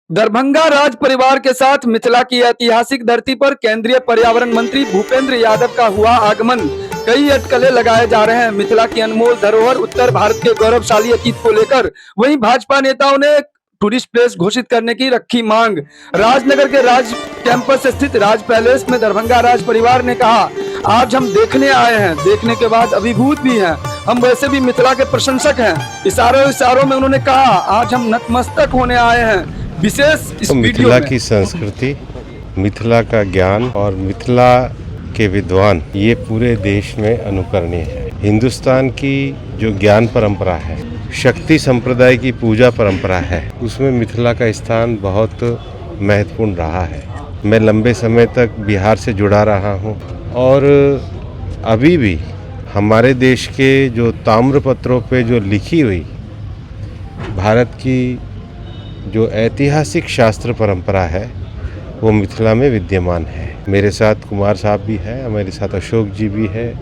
दरभंगा राज परिवार के साथ मिथिला की ऐतिहासिक धरती पर केंद्रीय पर्यावरण मंत्री भूपेंद्र यादव का हुआ आगमन। कई अटकलें लगाए जा रहे हैं मिथिला की अनमोल धरोहर उत्तर भारत के गौरवशाली अतीत को लेकर। वहीं भाजपा नेताओं ने टूरिस्ट प्लेस घोषित करने की रखी मांग। राजनगर के राज कैंपस स्थित राज पैलेस में दरभंगा राज परिवार ने कहा, आज हम देखने आए हैं, देखने के बाद अभिभूत भी हैं। हम वैसे भी मिथिला के प्रशंसक हैं। इशारों में उन्होंने कहा, आज हम नतमस्तक होने आए हैं। विशेष इस मिथिला की संस्कृति, मिथिला का ज्ञान और मिथिला के विद्वान ये पूरे देश में अनुकरणीय है। हिंदुस्तान की जो ज्ञान परंपरा है, शक्ति संप्रदाय की पूजा परंपरा है, उसमें मिथिला का स्थान बहुत महत्वपूर्ण रहा है। मैं लंबे समय तक बिहार से जुड़ा रहा हूँ और अभी भी हमारे देश के जो ताम्रपत्रों पे जो लिखी हुई भारत की जो ऐतिहासिक शास्त्र परंपरा है वो मिथिला में विद्यमान है। मेरे साथ कुमार साहब भी हैं, हमारे साथ अशोक जी भी हैं,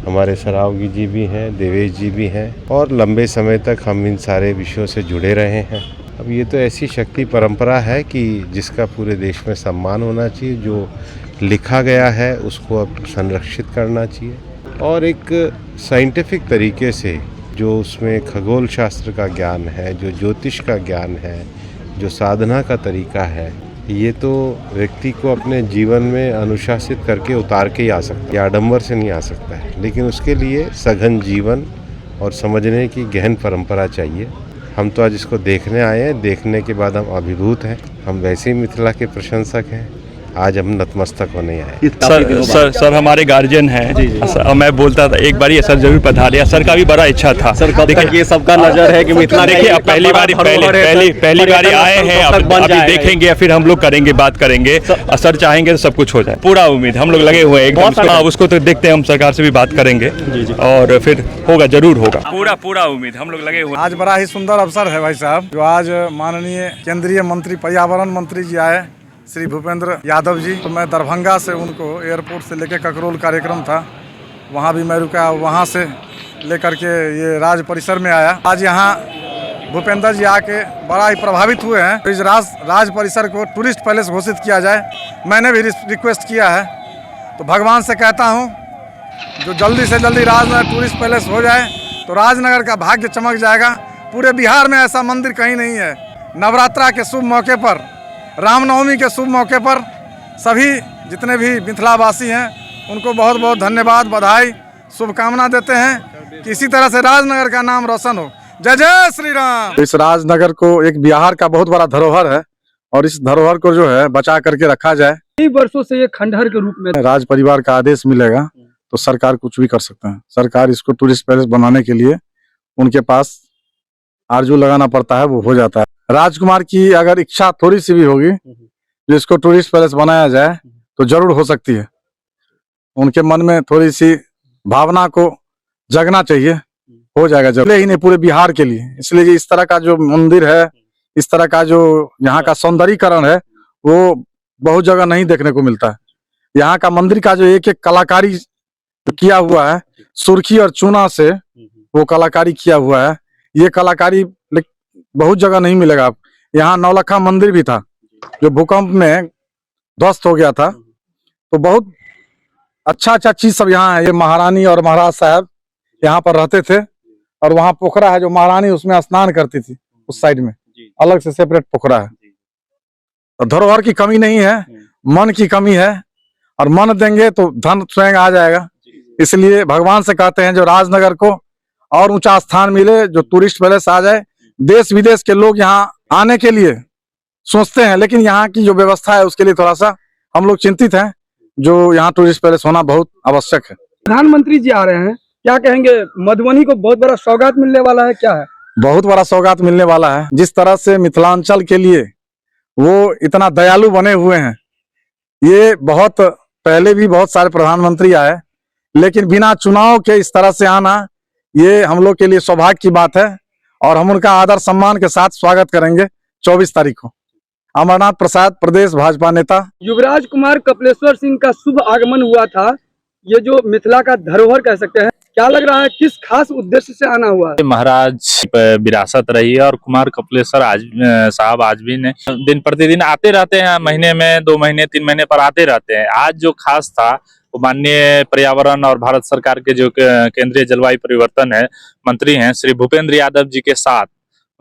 हमारे सरावगी जी भी हैं, देवेश जी भी हैं और लंबे समय तक हम इन सारे विषयों से जुड़े रहे हैं। अब ये तो ऐसी शक्ति परंपरा है कि जिसका पूरे देश में सम्मान होना चाहिए। जो लिखा गया है उसको अब संरक्षित करना चाहिए और एक साइंटिफिक तरीके से जो उसमें खगोल शास्त्र का ज्ञान है, जो ज्योतिष का ज्ञान है, जो साधना का तरीका है, ये तो व्यक्ति को अपने जीवन में अनुशासित करके उतार के ही आ सकता है, आडंबर से नहीं आ सकता है। लेकिन उसके लिए सघन जीवन और समझने की गहन परंपरा चाहिए। हम तो आज इसको देखने आए हैं, देखने के बाद हम अभिभूत हैं। हम वैसे ही मिथिला के प्रशंसक हैं, आज हम नतमस्तक होने आए। सर हमारे गार्जियन हैं। मैं बोलता था एक बार ये सर जरूर पधारिया। सर का भी बड़ा इच्छा था। सर कब तक ये सबका नजर है कि मिथिला देखिए अब पहली बार आए हैं, अभी देखेंगे, फिर हम लोग करेंगे, बात करेंगे। सर चाहेंगे तो सब कुछ हो जाए, पूरा उम्मीद हम लोग लगे हुए हैं एकदम। उसको तो देखते हैं, हम सरकार से भी बात करेंगे और फिर होगा, जरूर होगा। पूरा उम्मीद हम लोग लगे हुए। आज बड़ा ही सुंदर अवसर है भाई साहब, जो आज माननीय केंद्रीय मंत्री पर्यावरण मंत्री जी आए, श्री भूपेंद्र यादव जी। तो मैं दरभंगा से उनको एयरपोर्ट से लेकर ककरोल कार्यक्रम था, वहाँ भी मैं रुका, वहाँ से लेकर के ये राज परिसर में आया। आज यहाँ भूपेंद्र जी आके बड़ा ही प्रभावित हुए हैं। तो इस राज परिसर को टूरिस्ट पैलेस घोषित किया जाए, मैंने भी रिक्वेस्ट किया है। तो भगवान से कहता हूँ जो जल्दी से जल्दी राजनगर टूरिस्ट पैलेस हो जाए तो राजनगर का भाग्य चमक जाएगा। पूरे बिहार में ऐसा मंदिर कहीं नहीं है। नवरात्रा के शुभ मौके पर, रामनवमी के शुभ मौके पर सभी जितने भी मिथिलावासी हैं उनको बहुत बहुत धन्यवाद, बधाई, शुभकामना देते हैं कि इसी तरह से राजनगर का नाम रोशन हो। जय जय श्री राम। इस राजनगर को एक बिहार का बहुत बड़ा धरोहर है और इस धरोहर को जो है बचा करके रखा जाए। कई वर्षों से ये खंडहर के रूप में राज परिवार का आदेश मिलेगा तो सरकार कुछ भी कर सकता है। सरकार इसको टूरिस्ट पैलेस बनाने के लिए उनके पास आरजू लगाना पड़ता है, वो हो जाता है। राजकुमार की अगर इच्छा थोड़ी सी भी होगी जो इसको टूरिस्ट पैलेस बनाया जाए तो जरूर हो सकती है। उनके मन में थोड़ी सी भावना को जगना चाहिए, हो जाएगा जरूर। ही नहीं, पूरे बिहार के लिए। इसलिए इस तरह का जो मंदिर है, इस तरह का जो यहाँ का सौंदर्यीकरण है वो बहुत जगह नहीं देखने को मिलता है। यहाँ का मंदिर का जो एक एक कलाकारी किया हुआ है, सुर्खी और चूना से वो कलाकारी किया हुआ है, ये कलाकारी बहुत जगह नहीं मिलेगा। यहाँ नौलखा मंदिर भी था जो भूकंप में ध्वस्त हो गया था। तो बहुत अच्छा चीज सब यहाँ है। ये महारानी और महाराज साहब यहाँ पर रहते थे और वहाँ पोखरा है जो महारानी उसमें स्नान करती थी। उस साइड में अलग से सेपरेट पोखरा है। तो धरोहर की कमी नहीं है, मन की कमी है और मन देंगे तो धन स्वयं आ जाएगा। इसलिए भगवान से कहते हैं जो राजनगर को और ऊंचा स्थान मिले, जो टूरिस्ट पैलेस आ जाए। देश विदेश के लोग यहाँ आने के लिए सोचते हैं, लेकिन यहाँ की जो व्यवस्था है उसके लिए थोड़ा सा हम लोग चिंतित हैं। जो यहाँ टूरिस्ट पैलेस होना बहुत आवश्यक है। प्रधानमंत्री जी आ रहे हैं, क्या कहेंगे? मधुबनी को बहुत बड़ा सौगात मिलने वाला है, क्या है? बहुत बड़ा सौगात मिलने वाला है। जिस तरह से मिथिलांचल के लिए वो इतना दयालु बने हुए हैं, ये बहुत पहले भी बहुत सारे प्रधानमंत्री आए, लेकिन बिना चुनाव के इस तरह से आना ये हम लोग के लिए सौभाग्य की बात है और हम उनका आदर सम्मान के साथ स्वागत करेंगे 24 तारीख को। अमरनाथ प्रसाद, प्रदेश भाजपा नेता। युवराज कुमार कपिलेश्वर सिंह का शुभ आगमन हुआ था। ये जो मिथिला का धरोहर कह सकते हैं, क्या लग रहा है किस खास उद्देश्य से आना हुआ है? महाराज विरासत रही है और कुमार कपिलेश्वर साहब आज भी ने दिन प्रतिदिन आते रहते हैं, महीने में 2 महीने 3 महीने पर आते रहते हैं। आज जो खास था वो माननीय पर्यावरण और भारत सरकार के जो केंद्रीय जलवायु परिवर्तन है मंत्री हैं श्री भूपेंद्र यादव जी के साथ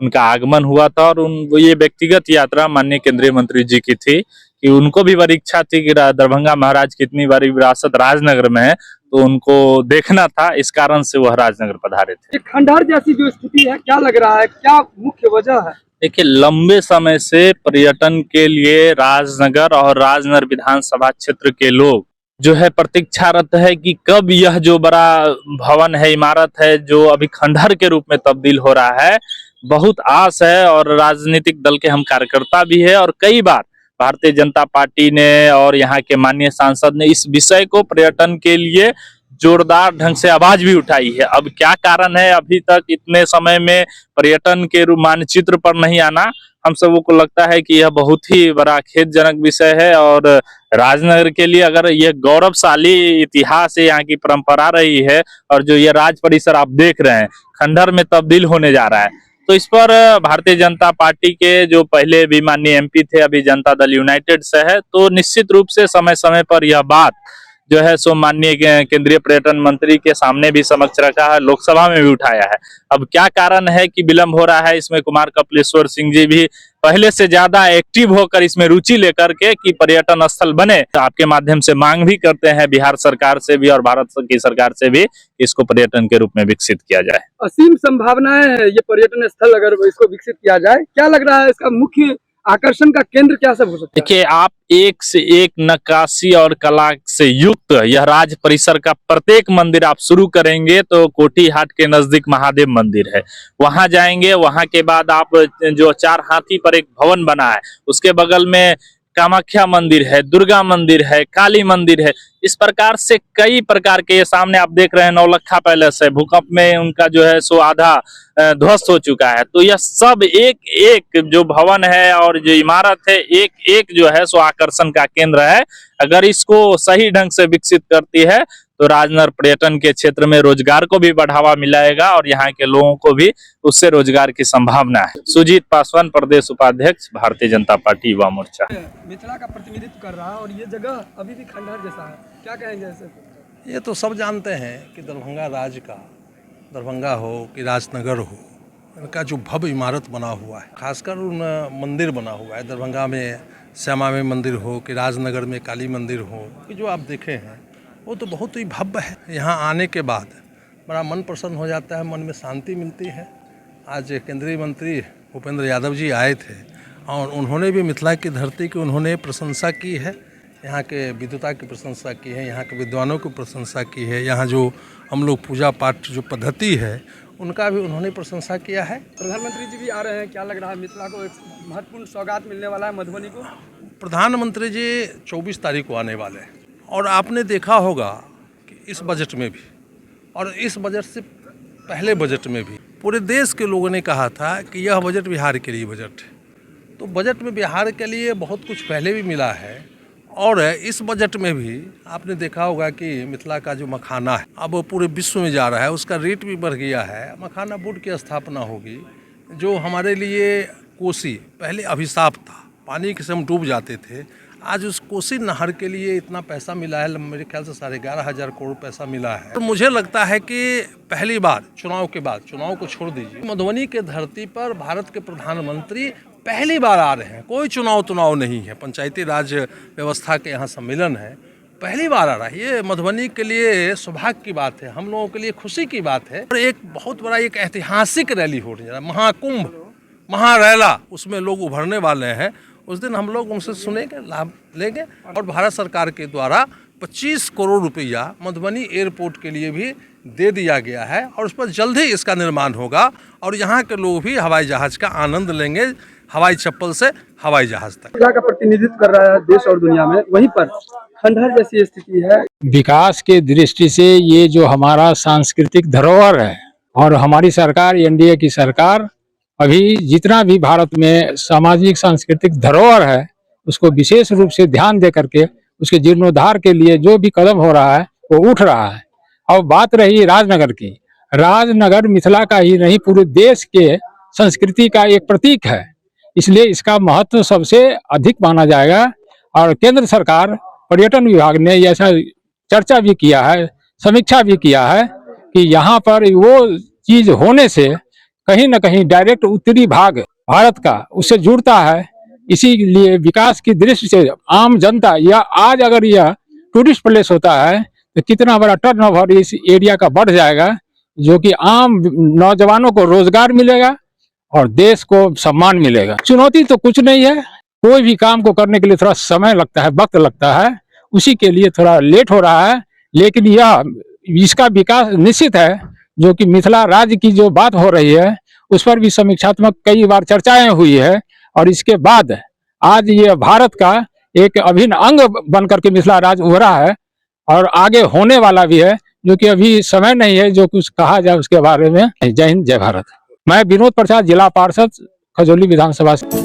उनका आगमन हुआ था। और ये व्यक्तिगत यात्रा माननीय केंद्रीय मंत्री जी की थी कि उनको भी बड़ी इच्छा थी कि दरभंगा महाराज की इतनी बड़ी विरासत राजनगर में है तो उनको देखना था, इस कारण से वह राजनगर पधारे थे। खंडहर जैसी जो स्थिति है, क्या लग रहा है, क्या मुख्य वजह है? देखिए, लंबे समय से पर्यटन के लिए राजनगर और राजनगर विधानसभा क्षेत्र के लोग जो है प्रतीक्षारत है कि कब यह जो बड़ा भवन है, इमारत है, जो अभी खंडहर के रूप में तब्दील हो रहा है, बहुत आस है। और राजनीतिक दल के हम कार्यकर्ता भी है और कई बार भारतीय जनता पार्टी ने और यहाँ के माननीय सांसद ने इस विषय को पर्यटन के लिए जोरदार ढंग से आवाज भी उठाई है। अब क्या कारण है अभी तक इतने समय में पर्यटन के मानचित्र पर नहीं आना, हम सबों को लगता है कि यह बहुत ही बड़ा खेदजनक विषय है। और राजनगर के लिए अगर यह गौरवशाली इतिहास है, यहाँ की परंपरा रही है और जो ये राज परिसर आप देख रहे हैं खंडहर में तब्दील होने जा रहा है, तो इस पर भारतीय जनता पार्टी के जो पहले भी माननीय एमपी थे, अभी जनता दल यूनाइटेड से है, तो निश्चित रूप से समय समय पर यह बात जो है सो माननीय केंद्रीय पर्यटन मंत्री के सामने भी समक्ष रखा है, लोकसभा में भी उठाया है। अब क्या कारण है कि विलंब हो रहा है, इसमें कुमार कपिलेश्वर सिंह जी भी पहले से ज्यादा एक्टिव होकर इसमें रुचि लेकर के कि पर्यटन स्थल बने, तो आपके माध्यम से मांग भी करते हैं बिहार सरकार से भी और भारत की सरकार से भी, इसको पर्यटन के रूप में विकसित किया जाए। असीम संभावनाएं है ये पर्यटन स्थल, अगर इसको विकसित किया जाए, क्या लग रहा है इसका मुख्य आकर्षण का केंद्र क्या सब हो सकता है? देखिए, आप एक से एक नक्काशी और कला से युक्त यह राज परिसर का प्रत्येक मंदिर आप शुरू करेंगे तो कोठी हाट के नजदीक महादेव मंदिर है, वहां जाएंगे, वहां के बाद आप जो 4 हाथी पर एक भवन बना है उसके बगल में कामाख्या मंदिर है, दुर्गा मंदिर है, काली मंदिर है। इस प्रकार से कई प्रकार के, ये सामने आप देख रहे हैं नौलखा पैलेस है, भूकंप में उनका जो है सो आधा ध्वस्त हो चुका है। तो यह सब एक एक जो भवन है और जो इमारत है, एक एक जो है सो आकर्षण का केंद्र है। अगर इसको सही ढंग से विकसित करती है तो राजनगर पर्यटन के क्षेत्र में रोजगार को भी बढ़ावा मिलेगा और यहाँ के लोगों को भी उससे रोजगार की संभावना है। सुजीत पासवान, प्रदेश उपाध्यक्ष, भारतीय जनता पार्टी युवा मोर्चा। मिथिला का प्रतिनिधित्व कर रहा है और ये जगह अभी भी खंडहर जैसा है, क्या कहेंगे इसे? ये तो सब जानते हैं कि दरभंगा राज का, दरभंगा हो कि राजनगर हो, इनका जो भव्य इमारत बना हुआ है, खासकर उन मंदिर बना हुआ है, दरभंगा में श्यामा में मंदिर हो कि राजनगर में काली मंदिर हो, कि जो आप देखे हैं वो तो बहुत ही भव्य है। यहाँ आने के बाद बड़ा मन प्रसन्न हो जाता है, मन में शांति मिलती है। आज केंद्रीय मंत्री भूपेंद्र यादव जी आए थे और उन्होंने भी मिथिला की धरती की उन्होंने प्रशंसा की है, यहाँ के विद्वता की प्रशंसा की है, यहाँ के विद्वानों की प्रशंसा की है, यहाँ जो हम लोग पूजा पाठ जो पद्धति है उनका भी उन्होंने प्रशंसा किया है। प्रधानमंत्री जी भी आ रहे हैं, क्या लग रहा है मिथिला को एक महत्वपूर्ण सौगात मिलने वाला है मधुबनी को? प्रधानमंत्री जी 24 तारीख को आने वाले हैं और आपने देखा होगा कि इस बजट में भी और इस बजट से पहले बजट में भी पूरे देश के लोगों ने कहा था कि यह बजट बिहार के लिए बजट है। तो बजट में बिहार के लिए बहुत कुछ पहले भी मिला है और इस बजट में भी आपने देखा होगा कि मिथिला का जो मखाना है अब पूरे विश्व में जा रहा है, उसका रेट भी बढ़ गया है। मखाना बोर्ड की स्थापना होगी, जो हमारे लिए कोसी पहले अभिशाप था, पानी के से हम डूब जाते थे, आज उस कोसी नहर के लिए इतना पैसा मिला है, मेरे ख्याल से 11,500 करोड़ पैसा मिला है। तो मुझे लगता है कि पहली बार चुनाव के बाद, चुनाव को छोड़ दीजिए, मधुबनी के धरती पर भारत के प्रधानमंत्री पहली बार आ रहे हैं। कोई चुनाव नहीं है, पंचायती राज व्यवस्था के यहाँ सम्मेलन है, पहली बार आ रहा है। ये मधुबनी के लिए सौभाग्य की बात है, हम लोगों के लिए खुशी की बात है। और एक बहुत बड़ा एक ऐतिहासिक रैली हो रही है, महाकुंभ, महारैला, उसमें लोग उभरने वाले हैं। उस दिन हम लोग उनसे सुनेंगे, लाभ लेंगे। और भारत सरकार के द्वारा 25 करोड़ रुपया मधुबनी एयरपोर्ट के लिए भी दे दिया गया है और उस पर जल्द ही इसका निर्माण होगा और यहाँ के लोग भी हवाई जहाज का आनंद लेंगे, हवाई चप्पल से हवाई जहाज तक। मिथिला का प्रतिनिधित्व कर रहा है देश और दुनिया में, वहीं पर खंडहर जैसी स्थिति है। विकास के दृष्टि से ये जो हमारा सांस्कृतिक धरोहर है और हमारी सरकार, एनडीए की सरकार, अभी जितना भी भारत में सामाजिक सांस्कृतिक धरोहर है उसको विशेष रूप से ध्यान दे करके उसके जीर्णोद्धार के लिए जो भी कदम हो रहा है वो उठ रहा है। और बात रही राजनगर की, राजनगर मिथिला का ही नहीं पूरे देश के संस्कृति का एक प्रतीक है, इसलिए इसका महत्व सबसे अधिक माना जाएगा। और केंद्र सरकार पर्यटन विभाग ने ऐसा चर्चा भी किया है, समीक्षा भी किया है कि यहाँ पर वो चीज होने से कहीं न कहीं डायरेक्ट उत्तरी भाग भारत का उससे जुड़ता है। इसीलिए विकास की दृष्टि से आम जनता या आज अगर यह टूरिस्ट प्लेस होता है तो कितना बड़ा टर्नओवर इस एरिया का बढ़ जाएगा, जो कि आम नौजवानों को रोजगार मिलेगा और देश को सम्मान मिलेगा। चुनौती तो कुछ नहीं है, कोई भी काम को करने के लिए थोड़ा समय लगता है, वक्त लगता है, उसी के लिए थोड़ा लेट हो रहा है, लेकिन यह इसका विकास निश्चित है। जो कि मिथिला राज्य की जो बात हो रही है उस पर भी समीक्षात्मक कई बार चर्चाएं हुई है और इसके बाद आज ये भारत का एक अभिन्न अंग बनकर के मिथिला राज्य उभरा है और आगे होने वाला भी है, जो कि अभी समय नहीं है जो कुछ कहा जाए उसके बारे में। जय हिंद, जय भारत। मैं विनोद प्रसाद, जिला पार्षद, खजौली विधानसभा से।